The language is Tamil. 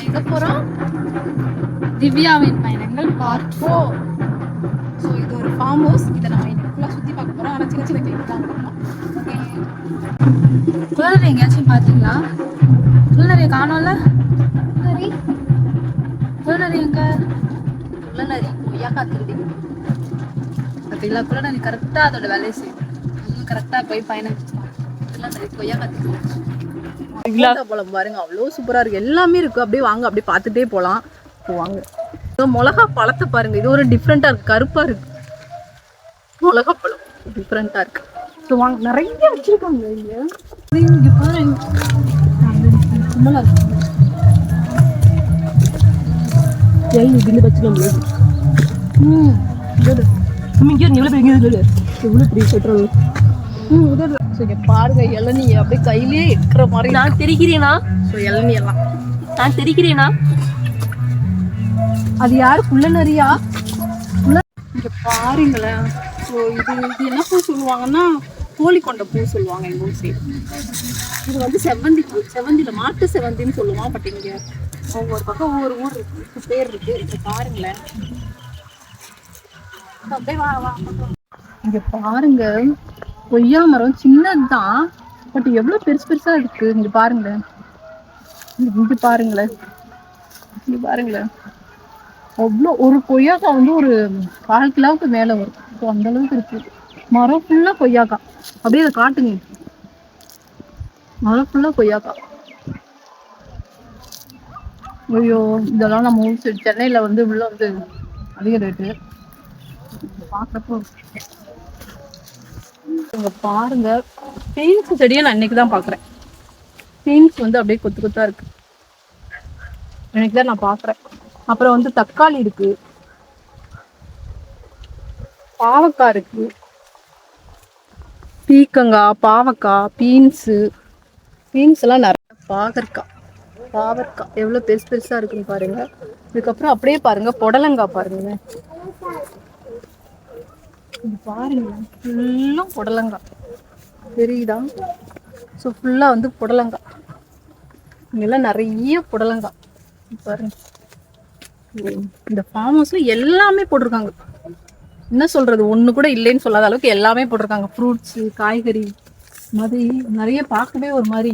எங்க போறோம்? திவ்யாவின் பயணங்கள் பார்ட் 4. ஸோ இது ஒரு ஃபார்ம் ஹவுஸ். இதை நம்ம இன்னைக்கு ஃபுல்லாக சுற்றி பார்க்க போகிறோம். ஆனால் சின்ன சின்ன கிளிக் தான் போகிறோம். குள்ளநரி எங்கேயாச்சும் பார்த்தீங்களா? குள்ளநரியை காணோம்ல? குள்ளநரி எங்க? குள்ளநரி கொய்யாக்கா திருடி. பார்த்தீங்களா? குள்ளநரி கரெக்டாக அதோட வேலையை செய்யும். கரெக்டாக போய் பயணம் குள்ளநரி கொய்யாக்கா திருடி. பழம் பாருங்க, அவ்வளோ சூப்பராக இருக்கு. எல்லாமே இருக்கு. அப்படியே வாங்க, அப்படியே பார்த்துட்டே போகலாம். வாங்க. மிளகா பழத்தை பாருங்க, இது ஒரு டிஃப்ரெண்டா இருக்கு. கருப்பா இருக்கு மிளகா பழம், டிஃப்ரெண்டா இருக்கு. ஸோ வாங்க, நிறைய வச்சிருக்காங்க இங்க. இங்க பாருங்க, எவ்வளோ பெரிய பெட்ரோல். பாருங்க, இளநீ அப்படியே கையிலேயே இருக்கிற மாதிரி. நான் தெரிகிறேனா? ஸோ இளநீ எல்லாம் நான் தெரிகிறேனா? அது யாரு? குள்ளநரியா? இங்க பாருங்களேன். ஸோ இது என்ன பூ சொல்லுவாங்கன்னா, கோழிக்கொண்ட பூ சொல்லுவாங்க எங்க ஊர் சைடு. இது வந்து செவ்வந்தி பூ. செவ்வந்தியில மாட்டு செவ்வந்தின்னு சொல்லுவான். பட் இங்க ஒவ்வொரு பக்கம் ஒவ்வொரு ஊர் இருக்கு, பேர் இருக்கு. இங்க பாருங்களேன், இங்க பாருங்க, கொய்யா மரம் சின்னதுதான், பட் எவ்வளவு பெருசு பெருசா இருக்கு. இங்க பாருங்களேன், இங்க பாருங்களேன், இங்க பாருங்களேன். அவ்வளோ ஒரு கொய்யாக்காய் வந்து ஒரு 1/4 கிலோவுக்கு மேல வரும். ஸோ அந்த அளவுக்கு இருக்கு. மரம் ஃபுல்லா கொய்யாக்காய். அப்படியே அதை காட்டுங்க. மரம் ஃபுல்லா கொய்யாக்காய். ஐயோ, இதெல்லாம் நம்ம ஊர் சைடு சென்னையில வந்து உள்ள வந்து அதிக ரேட்டு பாக்குறப்போ. இங்க பாருங்க, பீன்ஸ் செடியை நான் இன்னைக்கு தான் பாக்குறேன். பீன்ஸ் வந்து அப்படியே கொத்து கொத்தா இருக்கு. இன்னைக்கு தான் நான் பாக்குறேன். அப்புறம் வந்து தக்காளி இருக்கு, பாவக்காய் இருக்கு, பீக்கங்காய், பாவக்காய், பீன்ஸ் எல்லாம் நிறைய. பாவற்காய் எவ்வளவு பெருசு பெருசா இருக்குன்னு பாருங்க. இதுக்கப்புறம் அப்படியே பாருங்க, புடலங்காய் பாருங்க. பாருங்க, ஃபுல்லும் புடலங்காய் தெரியுதா? ஸோ ஃபுல்லா வந்து புடலங்காய். இங்கெல்லாம் நிறைய புடலங்காய் பாருங்க. இந்த ஃபார்ம் ஹவுஸ்ல எல்லாமே போட்டிருக்காங்க. என்ன சொல்றது, ஒண்ணு கூட இல்லைன்னு சொல்லாத அளவுக்கு எல்லாமே போட்டிருக்காங்க. ஃப்ரூட்ஸ், காய்கறி மாதிரி நிறைய. பார்க்கவே ஒரு மாதிரி